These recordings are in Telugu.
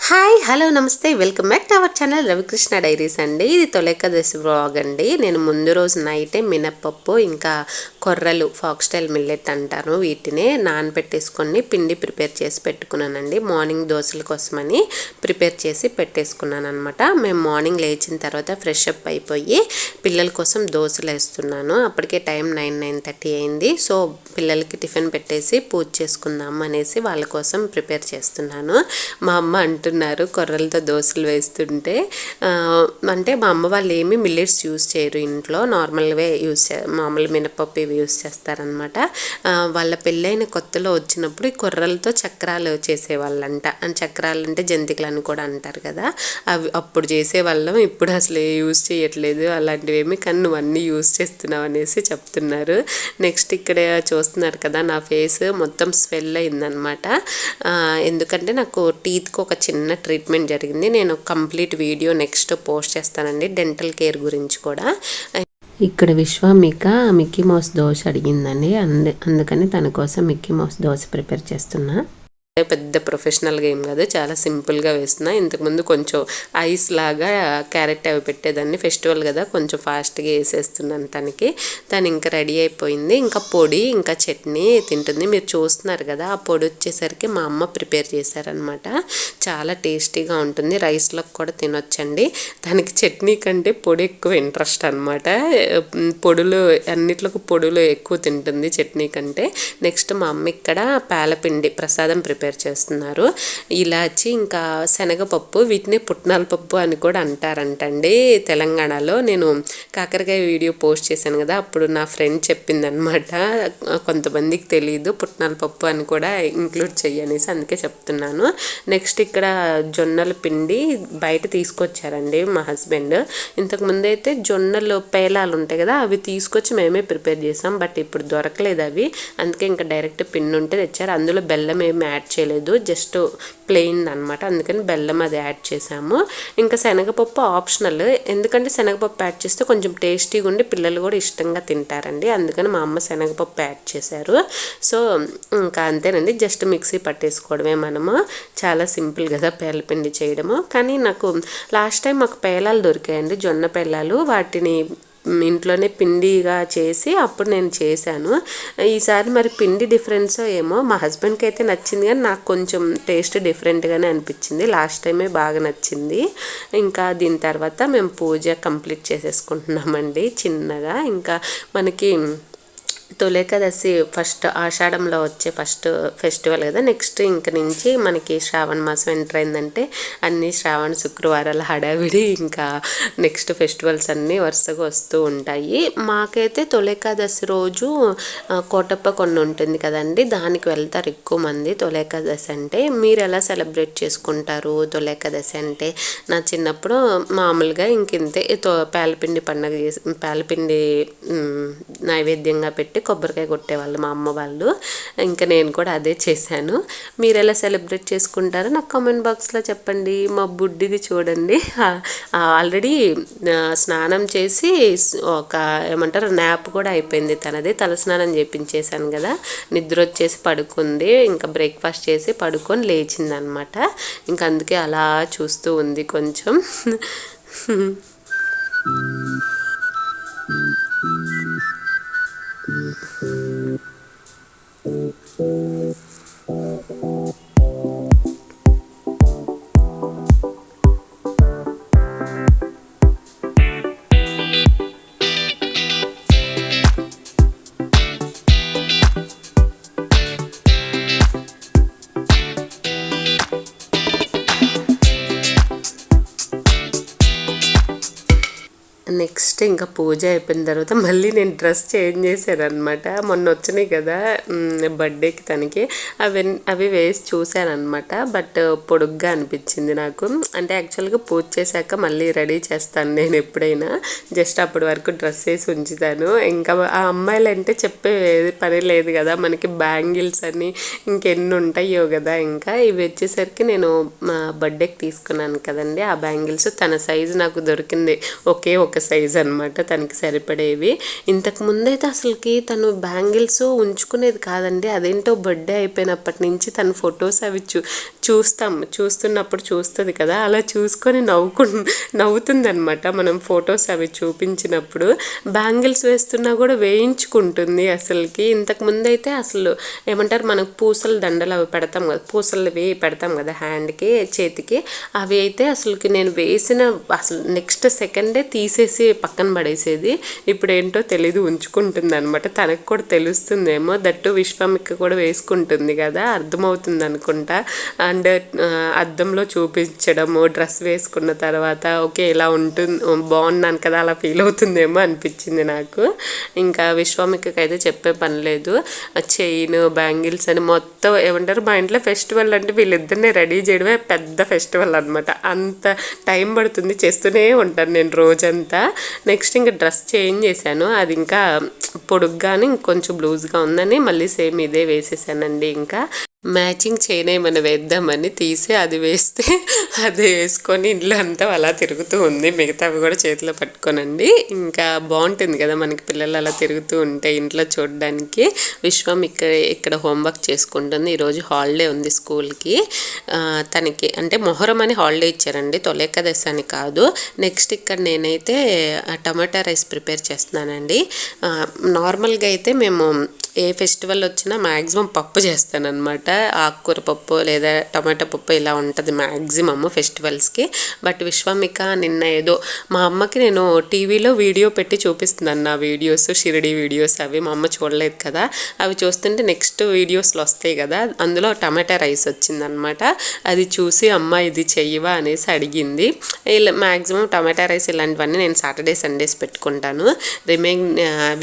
హాయ్ హలో నమస్తే welcome back to our channel Ravikrishna diaries అండి. ఇది తొలేకాదశి వ్లాగ్ అండి. నేను ముందు రోజు నైటే మినప్పప్పు ఇంకా కొర్రలు ఫాక్స్ స్టైల్ మిల్లెట్ అంటారు, వీటిని నానబెట్టేసుకొని పిండి ప్రిపేర్ చేసి పెట్టుకున్నానండి. మార్నింగ్ దోశల కోసమని ప్రిపేర్ చేసి పెట్టేసుకున్నాను అనమాట. మేము మార్నింగ్ లేచిన తర్వాత ఫ్రెష్ అప్ అయిపోయి పిల్లల కోసం దోశలు వేస్తున్నాను. అప్పటికే టైం 9:30 అయింది. సో పిల్లలకి టిఫిన్ పెట్టేసి పూజ చేసుకుందాం అనేసి వాళ్ళ కోసం ప్రిపేర్ చేస్తున్నాను. మా అమ్మ అంటున్నారు కొర్రలతో దోశలు వేస్తుంటే, అంటే మా అమ్మ వాళ్ళు ఏమి మిల్లెట్స్ యూజ్ చేయరు ఇంట్లో, నార్మల్వే మామూలు మినపప్పు ఇవి యూజ్ చేస్తారనమాట. వాళ్ళ పెళ్ళైన కొత్తలో వచ్చినప్పుడు ఈ కొర్రలతో చక్రాలు చేసేవాళ్ళంట. చక్రాలు అంటే జంతికలు అని కూడా అంటారు కదా, అవి అప్పుడు చేసేవాళ్ళం. ఇప్పుడు అసలు యూజ్ చేయట్లేదు అలాంటివి ఏమి, కానీ నువ్వు అన్నీ యూజ్ చేస్తున్నావు అనేసి చెప్తున్నారు. నెక్స్ట్ ఇక్కడ చూస్తున్నారు కదా, నా ఫేస్ మొత్తం స్వెల్ అయిందనమాట. ఎందుకంటే నాకు టీత్కి ఒక చిన్న ట్రీట్మెంట్ జరిగింది. నేను కంప్లీట్ వీడియో నెక్స్ట్ పోస్ట్ చేస్తానండి, డెంటల్ కేర్ గురించి కూడా. ఇక్కడ విశ్వామిక మిక్కీ మౌస్ దోశ అడిగిందండి, అందుకని తన కోసం మిక్కీ మౌస్ దోశ ప్రిపేర్ చేస్తున్నా. పెద్ద ప్రొఫెషనల్గా ఏం కాదు, చాలా సింపుల్గా వేస్తున్నా. ఇంతకుముందు కొంచెం ఐస్ లాగా క్యారెట్ అవి పెట్టేదాన్ని, ఫెస్టివల్ కదా కొంచెం ఫాస్ట్గా వేసేస్తున్నాను. తను ఇంకా రెడీ అయిపోయింది. ఇంకా పొడి ఇంకా చట్నీ తింటుంది. మీరు చూస్తున్నారు కదా, ఆ పొడి వచ్చేసరికి మా అమ్మ ప్రిపేర్ చేశారనమాట. చాలా టేస్టీగా ఉంటుంది, రైస్లోకి కూడా తినొచ్చండి. దానికి చట్నీ కంటే పొడి ఎక్కువ ఇంట్రెస్ట్ అనమాట. పొడులు అన్నిట్లోకి పొడులు ఎక్కువ తింటుంది చట్నీ కంటే. నెక్స్ట్ మా అమ్మ ఇక్కడ పాలపిండి ప్రసాదం ప్రిపేర్ చేస్తున్నారు. ఇలాచి ఇంకా శనగపప్పు, వీటిని పుట్నాల పప్పు అని కూడా అంటారంటండి తెలంగాణలో. నేను కాకరకాయ వీడియో పోస్ట్ చేశాను కదా, అప్పుడు నా ఫ్రెండ్ చెప్పిందనమాట, కొంతమందికి తెలియదు పుట్నాల పప్పు అని కూడా ఇంక్లూడ్ చెయ్యనేసి, అందుకే చెప్తున్నాను. నెక్స్ట్ ఇక్కడ జొన్నల పిండి బయట తీసుకొచ్చారండి మా హస్బెండ్. ఇంతకుముందు అయితే జొన్నలు పేలాలు ఉంటాయి కదా, అవి తీసుకొచ్చి మేమే ప్రిపేర్ చేసాం. బట్ ఇప్పుడు దొరకలేదు అవి, అందుకే ఇంకా డైరెక్ట్ పిండి ఉంటే తెచ్చారు. అందులో బెల్లం ఏమి యాడ్ చేయలేదు, జస్ట్ ప్లెయిన్ అనమాట, అందుకని బెల్లం అది యాడ్ చేసాము. ఇంకా శనగపప్పు ఆప్షనల్, ఎందుకంటే శనగపప్పు యాడ్ చేస్తే కొంచెం టేస్టీగా ఉండి పిల్లలు కూడా ఇష్టంగా తింటారండి, అందుకని మా అమ్మ శనగపప్పు యాడ్ చేశారు. సో ఇంకా అంతేనండి, జస్ట్ మిక్సీ పట్టేసుకోవడమే మనము. చాలా సింపుల్ కదా పేలపిండి చేయడము. కానీ నాకు లాస్ట్ టైం మాకు పేలాలు దొరికాయండి, జొన్న పేలాలు. వాటిని ఇంట్లోనే పిండిగా చేసి అప్పుడు నేను చేశాను. ఈసారి మరి పిండి డిఫరెన్స్ ఏమో, మా హస్బెండ్కి అయితే నచ్చింది కానీ నాకు కొంచెం టేస్ట్ డిఫరెంట్గానే అనిపించింది. లాస్ట్ టైమే బాగా నచ్చింది. ఇంకా దీని తర్వాత మేము పూజ కంప్లీట్ చేసేసుకుంటున్నామండి చిన్నగా. ఇంకా మనకి తొలేకాదశి ఫస్ట్ ఆషాఢంలో వచ్చే ఫస్ట్ ఫెస్టివల్ కదా. నెక్స్ట్ ఇంక నుంచి మనకి శ్రావణ మాసం ఎంటర్ అయిందంటే అన్ని శ్రావణ శుక్రవారాల హడావిడి, ఇంకా నెక్స్ట్ ఫెస్టివల్స్ అన్నీ వరుసగా వస్తూ ఉంటాయి. మాకైతే తొలేకాదశి రోజు కోటప్ప కొండ ఉంటుంది కదండి, దానికి వెళ్తారు ఎక్కువ మంది తొలేకాదశి అంటే. మీరు ఎలా సెలబ్రేట్ చేసుకుంటారు తొలేకాదశి అంటే? నా చిన్నప్పుడు మామూలుగా ఇంకింతే, పేలపిండి పండుగ చేసి పేలపిండి నైవేద్యంగా పెట్టి కొబ్బరికాయ కొట్టేవాళ్ళు మా అమ్మ వాళ్ళు. ఇంకా నేను కూడా అదే చేశాను. మీరు ఎలా సెలబ్రేట్ చేసుకుంటారో నాకు కామెంట్ బాక్స్లో చెప్పండి. మా బుడ్డిది చూడండి, ఆల్రెడీ స్నానం చేసి ఒక ఏమంటారు న్యాప్ కూడా అయిపోయింది తనది. తలస్నానం చేపించేశాను కదా, నిద్ర వచ్చేసి పడుకుంది. ఇంకా బ్రేక్ఫాస్ట్ చేసి పడుకొని లేచింది అనమాట. ఇంకా అందుకే అలా చూస్తూ ఉంది కొంచెం. నెక్స్ట్ ఇంకా పూజ అయిపోయిన తర్వాత మళ్ళీ నేను డ్రెస్ చేంజ్ చేశాను అనమాట. మొన్న వచ్చినాయి కదా బర్త్డేకి తనకి, అవి వేసి చూశాను అనమాట. బట్ పొడుగ్గా అనిపించింది నాకు. అంటే యాక్చువల్గా పూజ చేశాక మళ్ళీ రెడీ చేస్తాను నేను ఎప్పుడైనా, జస్ట్ అప్పటి వరకు డ్రెస్ వేసి ఉంచుతాను. ఇంకా ఆ అమ్మాయిలు అంటే చెప్పే పని లేదు కదా, మనకి బ్యాంగిల్స్ అని ఇంకెన్ని ఉంటాయో కదా. ఇంకా ఇవి వచ్చేసరికి నేను మా బర్త్డేకి తీసుకున్నాను కదండి ఆ బ్యాంగిల్స్, తన సైజు నాకు దొరికింది ఒకే ఒక సైజ్ అనమాట తనకి సరిపడేవి. ఇంతకు ముందైతే అసలుకి తను బ్యాంగిల్స్ ఉంచుకునేది కాదండి. అదేంటో బర్త్డే అయిపోయినప్పటి నుంచి తను ఫొటోస్ అవి చూస్తున్నప్పుడు చూస్తుంది కదా, అలా చూసుకొని నవ్వుతుంది అనమాట మనం ఫొటోస్ అవి చూపించినప్పుడు. బ్యాంగిల్స్ వేస్తున్నా కూడా వేయించుకుంటుంది అసలుకి. ఇంతకు ముందైతే అసలు ఏమంటారు, మనకు పూసల దండలు అవి పెడతాం కదా, పూసలవి పెడతాం కదా హ్యాండ్కి చేతికి, అవి అయితే అసలుకి నేను వేసిన అసలు నెక్స్ట్ సెకండే తీసేసి పక్కన పడేసేది. ఇప్పుడు ఏంటో తెలీదు, ఉంచుకుంటుంది అనమాట. తనకు కూడా తెలుస్తుందేమో, దట్టు విశ్వామిక కూడా వేసుకుంటుంది కదా, అర్థమవుతుంది అనుకుంటా. అండ్ అద్దంలో చూపించడము, డ్రెస్ వేసుకున్న తర్వాత ఓకే ఇలా ఉంటుంది, బాగున్నాను కదా అలా ఫీల్ అవుతుందేమో అనిపించింది నాకు. ఇంకా విశ్వామికకి అయితే చెప్పే పని లేదు, చైన్ బ్యాంగిల్స్ అని మొత్తం ఏమంటారు, మా ఇంట్లో ఫెస్టివల్ అంటే వీళ్ళిద్దరిని రెడీ చేయడమే పెద్ద ఫెస్టివల్ అనమాట. అంత టైం పడుతుంది, చేస్తూనే ఉంటాను నేను రోజంతా. నెక్స్ట్ ఇంకా డ్రెస్ చేంజ్ చేశాను, అది ఇంకా పొడుగ్గానే ఇంకొంచెం లూజ్గా ఉందని మళ్ళీ సేమ్ ఇదే వేసేసానండి. ఇంకా మ్యాచింగ్ చైన్ ఏమైనా వేద్దామని తీసి అది వేస్తే అది వేసుకొని ఇంట్లో అంతా అలా తిరుగుతూ ఉంది. మిగతావి కూడా చేతిలో పట్టుకోనండి. ఇంకా బాగుంటుంది కదా మనకి పిల్లలు అలా తిరుగుతూ ఉంటే ఇంట్లో చూడడానికి. విశ్వం ఇక్కడ హోంవర్క్ చేసుకుంటుంది. ఈరోజు హాలిడే ఉంది స్కూల్కి తనకి, అంటే మొహరం అని హాలిడే ఇచ్చారండి, తొలేకాదశి అని కాదు. నెక్స్ట్ ఇక్కడ నేనైతే టమాటా రైస్ ప్రిపేర్ చేస్తున్నానండి. నార్మల్గా అయితే మేము ఏ ఫెస్టివల్ వచ్చినా మ్యాక్సిమం పప్పు చేస్తానన్నమాట. ఆకుకూర పప్పు లేదా టమాటా పప్పు ఇలా ఉంటుంది మ్యాక్సిమమ్ ఫెస్టివల్స్కి. బట్ విశ్వామిక నిన్న ఏదో మా అమ్మకి నేను టీవీలో వీడియో పెట్టి చూపిస్తున్నాను, నా వీడియోస్ షిరిడి వీడియోస్ అవి మా అమ్మ చూడలేదు కదా, అవి చూస్తుంటే నెక్స్ట్ వీడియోస్లో వస్తాయి కదా, అందులో టమాటా రైస్ వచ్చిందనమాట. అది చూసి అమ్మ ఇది చెయ్యవా అనేసి అడిగింది. ఇలా మ్యాక్సిమం టమాటా రైస్ ఇలాంటివన్నీ నేను సాటర్డే సండేస్ పెట్టుకుంటాను,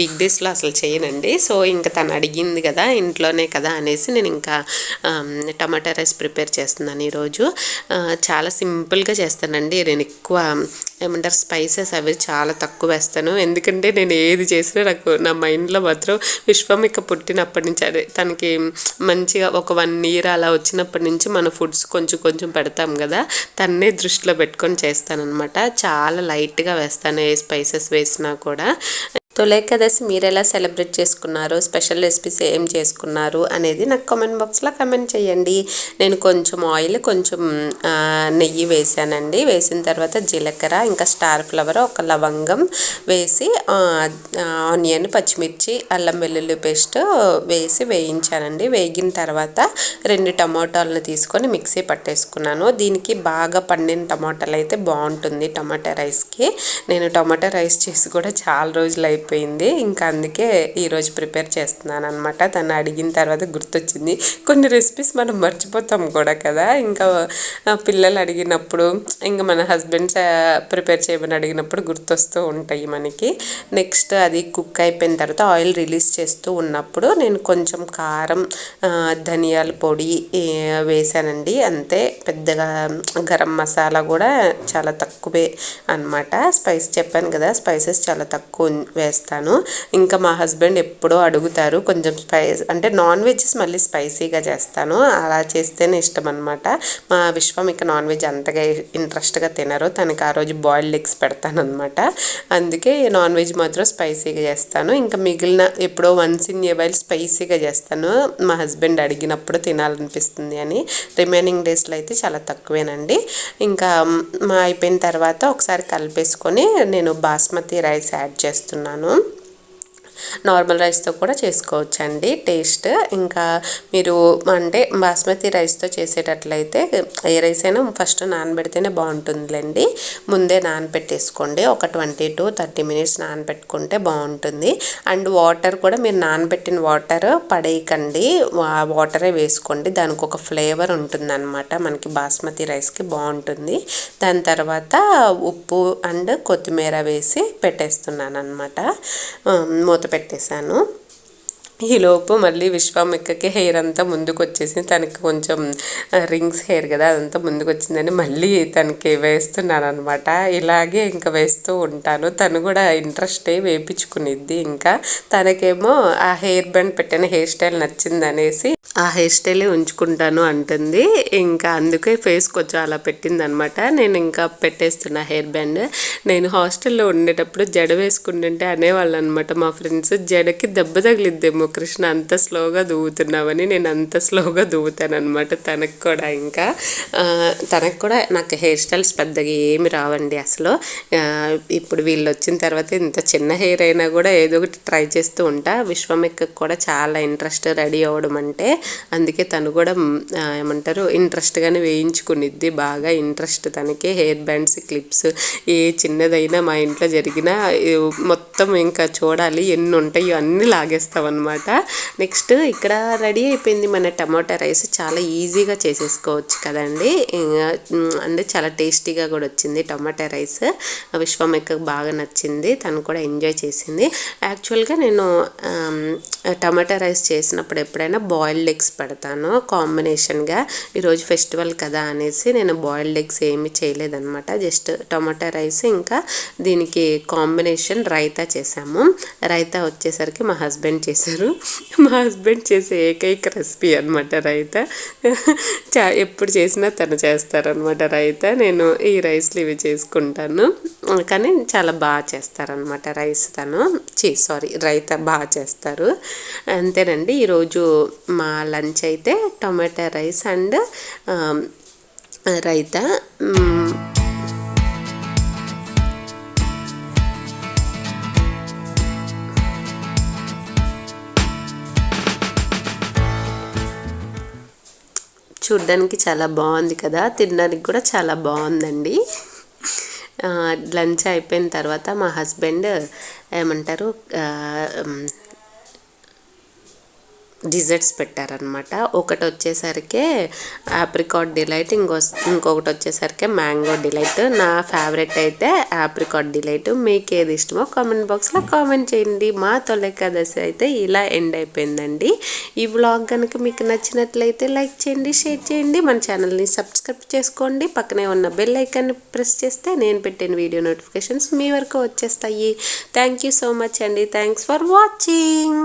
వీక్ డేస్లో అసలు చేయనండి. సో ఇంకా తను అడిగింది కదా ఇంట్లోనే కదా అనేసి నేను ఇంకా టమాటా రైస్ ప్రిపేర్ చేస్తున్నాను ఈరోజు. చాలా సింపుల్గా చేస్తానండి, నేను ఎక్కువ ఏమంటారు స్పైసెస్ అవి చాలా తక్కువ వేస్తాను. ఎందుకంటే నేను ఏది చేసినా నాకు నా మైండ్లో మాత్రం విశ్వామిక పుట్టినప్పటి నుంచి, అదే తనకి మంచిగా ఒక 1 year అలా వచ్చినప్పటి నుంచి మన ఫుడ్స్ కొంచెం కొంచెం పెడతాం కదా, తన్నే దృష్టిలో పెట్టుకొని చేస్తానన్నమాట. చాలా లైట్గా వేస్తాను ఏ స్పైసెస్ వేసినా కూడా. తొలేకాదశి మీరు ఎలా సెలబ్రేట్ చేసుకున్నారు, స్పెషల్ రెసిపీస్ ఏం చేసుకున్నారు అనేది నాకు కామెంట్ బాక్స్లో కమెంట్ చేయండి. నేను కొంచెం ఆయిల్ కొంచెం నెయ్యి వేసానండి. వేసిన తర్వాత జీలకర్ర ఇంకా స్టార్ ఫ్లవర్ ఒక లవంగం వేసి ఆనియన్ పచ్చిమిర్చి అల్లం వెల్లుల్లి పేస్ట్ వేసి వేయించానండి. వేగిన తర్వాత 2 టమాటాలను తీసుకొని మిక్సీ పట్టేసుకున్నాను. దీనికి బాగా పండిన టమాటాలు అయితే బాగుంటుంది టమాటా రైస్కి. నేను టమాటా రైస్ చేసి కూడా చాలా రోజులు అయిపోయింది, ఇంకా అందుకే ఈరోజు ప్రిపేర్ చేస్తున్నాను అనమాట. తను అడిగిన తర్వాత గుర్తొచ్చింది, కొన్ని రెసిపీస్ మనం మర్చిపోతాం కూడా కదా, ఇంకా పిల్లలు అడిగినప్పుడు ఇంకా మన హస్బెండ్స్ ప్రిపేర్ చేయమని అడిగినప్పుడు గుర్తొస్తూ ఉంటాయి మనకి. నెక్స్ట్ అది కుక్ అయిపోయిన తర్వాత ఆయిల్ రిలీజ్ చేస్తూ ఉన్నప్పుడు నేను కొంచెం కారం ధనియాల పొడి వేసానండి, అంతే. పెద్దగా గరం మసాలా కూడా చాలా తక్కువే అనమాట. స్పైస్ చెప్పాను కదా, స్పైసెస్ చాలా తక్కువ వేస్తాను. ఇంకా మా హస్బెండ్ ఎప్పుడో అడుగుతారు కొంచెం స్పైస్, అంటే నాన్ వెజ్స్ మళ్ళీ స్పైసీగా చేస్తాను, అలా చేస్తేనే ఇష్టం అనమాట. మా విశ్వామిక నాన్ వెజ్ అంతగా ఇంట్రెస్ట్గా తినరు, తనకి ఆ రోజు బాయిల్డ్ ఎగ్స్ పెడతాను అనమాట. అందుకే నాన్ వెజ్ మాత్రం స్పైసీగా చేస్తాను. ఇంకా మిగిలిన ఎప్పుడో వన్స్ ఇన్ ఏ వైల్ స్పైసీగా చేస్తాను, మా హస్బెండ్ అడిగినప్పుడు తినాలనిపిస్తుంది అని. రిమైనింగ్ డేస్లో అయితే చాలా తక్కువేనండి. ఇంకా అయిపోయిన తర్వాత ఒకసారి కలిపేసుకొని నేను బాస్మతి రైస్ యాడ్ చేస్తున్నాను. నార్మల్ రైస్తో కూడా చేసుకోవచ్చండి టేస్ట్. ఇంకా మీరు అంటే బాస్మతి రైస్తో చేసేటట్లయితే ఏ రైస్ అయినా ఫస్ట్ నానబెడితేనే బాగుంటుందిలేండి. ముందే నానబెట్టేసుకోండి, ఒక 20 to 30 minutes నానబెట్టుకుంటే బాగుంటుంది. అండ్ వాటర్ కూడా మీరు నానబెట్టిన వాటర్ పడేయకండి, వాటరే వేసుకోండి, దానికి ఒక ఫ్లేవర్ ఉంటుందన్నమాట, మనకి బాస్మతి రైస్కి బాగుంటుంది. దాని తర్వాత ఉప్పు అండ్ కొత్తిమీర వేసి పెట్టేస్తున్నాను అనమాట, మూత పెట్టేశాను. ఈలోపు మళ్ళీ విశ్వామిక్కకి హెయిర్ అంతా ముందుకు వచ్చేసి తనకి కొంచెం రింగ్స్ హెయిర్ కదా అదంతా ముందుకు వచ్చిందని మళ్ళీ తనకి వేస్తున్నాను అనమాట. ఇలాగే ఇంకా వేస్తూ ఉంటాను. తను కూడా ఇంట్రెస్ట్ అయ్యి వేయించుకునిద్ది. ఇంకా తనకేమో ఆ హెయిర్ బ్యాండ్ పెట్టిన హెయిర్ స్టైల్ నచ్చిందనేసి ఆ హెయిర్ స్టైలే ఉంచుకుంటాను అంటుంది. ఇంకా అందుకే ఫేస్ కొంచెం అలా పెట్టింది అనమాట. నేను ఇంకా పెట్టేస్తున్నా హెయిర్ బ్యాండ్. నేను హాస్టల్లో ఉండేటప్పుడు జడ వేసుకుంటుంటే అనేవాళ్ళు అనమాట మా ఫ్రెండ్స్, జడకి దెబ్బ తగిలిద్దేమో కృష్ణ అంత స్లోగా దువ్వుతున్నావని. నేను అంత స్లోగా దువ్వుతాను అనమాట. తనకు కూడా నాకు హెయిర్ స్టైల్స్ పెద్దగా ఏమి రావండి అసలు. ఇప్పుడు వీళ్ళు వచ్చిన తర్వాత ఇంత చిన్న హెయిర్ అయినా కూడా ఏదో ఒకటి ట్రై చేస్తూ ఉంటా. విశ్వామిక్కకు కూడా చాలా ఇంట్రెస్ట్ రెడీ అవ్వడం అంటే. అందుకే తను కూడా ఏమంటారు ఇంట్రెస్ట్గానే వేయించుకునిద్ది. బాగా ఇంట్రెస్ట్ తనకి. హెయిర్ బ్యాండ్స్, క్లిప్స్ ఏ చిన్నదైనా మా ఇంట్లో జరిగినా మొత్తం ఇంకా చూడాలి ఎన్ని ఉంటాయో అన్నీ లాగేస్తామన్నమాట. నెక్స్ట్ ఇక్కడ రెడీ అయిపోయింది మన టమాటా రైస్. చాలా ఈజీగా చేసేసుకోవచ్చు కదండి. అంటే చాలా టేస్టీగా కూడా వచ్చింది టమాటా రైస్. విశ్వామిక్కకు బాగా నచ్చింది. తను కూడా ఎంజాయ్ చేసింది. యాక్చువల్గా నేను టమాటా రైస్ చేసినప్పుడు ఎప్పుడైనా బాయిల్డ్ ఎగ్స్ పెడతాను కాంబినేషన్గా. ఈరోజు ఫెస్టివల్ కదా అనేసి నేను బాయిల్డ్ ఎగ్స్ ఏమీ చేయలేదన్నమాట. జస్ట్ టమాటా రైస్ ఇంకా దీనికి కాంబినేషన్ రైతా చేసాము. రైతా వచ్చేసరికి మా హస్బెండ్ చేశారు. మా హస్బెండ్ చేసే ఏకైక రెసిపీ అనమాట రైతా. ఎప్పుడు చేసినా తను చేస్తారనమాట రైతా. నేను ఈ రైస్లు ఇవి చేసుకుంటాను. కానీ చాలా బాగా చేస్తారనమాట రైస్. రైతా బాగా చేస్తారు. అంతేనండి. ఈరోజు మా లంచ్ అయితే టొమాటో రైస్ అండ్ రైతా. చూడ్డానికి చాలా బాగుంది కదా, తినడానికి కూడా చాలా బాగుందండి. లంచ్ అయిపోయిన తర్వాత మా హస్బెండ్ ఏమంటారు డిజర్ట్స్ పెట్టారనమాట. ఒకటి వచ్చేసరికి ఆప్రికాట్ డిలైట్, ఇంకొకటి వచ్చేసరికి మ్యాంగో డిలైట్. నా ఫేవరెట్ అయితే ఆప్రికాట్ డిలైట్. మీకు ఏది ఇష్టమో కామెంట్ బాక్స్లో కామెంట్ చేయండి. మా తొలి ఏకాదశి అయితే ఇలా ఎండ్ అయిపోయిందండి. ఈ వ్లాగ్ కనుక మీకు నచ్చినట్లయితే లైక్ చేయండి, షేర్ చేయండి, మన ఛానల్ని సబ్స్క్రైబ్ చేసుకోండి. పక్కనే ఉన్న బెల్ ఐకాన్ని ప్రెస్ చేస్తే నేను పెట్టిన వీడియో నోటిఫికేషన్స్ మీ వరకు వచ్చేస్తాయి. థ్యాంక్ యూ సో మచ్ అండి. Thanks for watching.